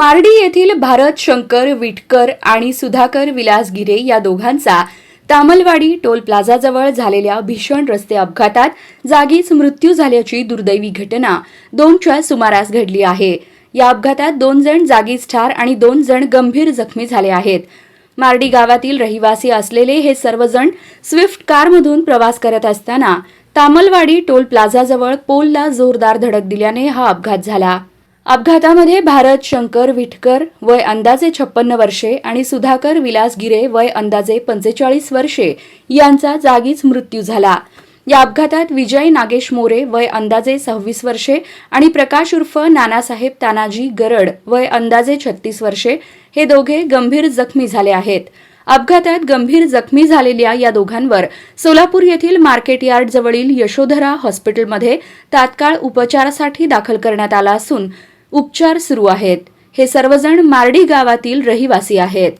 मार्डी येथील भारत शंकर विटकर आणि सुधाकर विलास गिरे या दोघांचा तामलवाडी टोल प्लाझाजवळ झालेल्या भीषण रस्ते अपघातात जागीच मृत्यू झाल्याची दुर्दैवी घटना 2च्या सुमारास घडली आहे। या अपघातात 2 जण जागीच ठार आणि 2 जण गंभीर जखमी झाले आहेत। मार्डी गावातील रहिवासी असलेले हे सर्वजण स्विफ्ट कारमधून प्रवास करत असताना तामलवाडी टोल प्लाझाजवळ पोलला जोरदार धडक दिल्याने हा अपघात झाला। अपघातामध्ये भारत शंकर विटकर वय अंदाजे 56 वर्षे आणि सुधाकर विलास गिरे वय अंदाजे 45 वर्षे यांचा जागीच मृत्यू झाला। या अपघातात विजय नागेश मोरे वय अंदाजे 26 वर्षे आणि प्रकाश उर्फ नानासाहेब तानाजी गरड वय अंदाजे 36 वर्षे हे दोघे गंभीर जखमी झाले आहेत। अपघातात गंभीर जखमी झालेल्या या दोघांवर सोलापूर येथील मार्केट यार्ड जवळील यशोधरा हॉस्पिटलमध्ये तात्काळ उपचारासाठी दाखल करण्यात आला असून उपचार सुरू आहेत। हे सर्वजण मार्डी गावातील रहिवासी आहेत।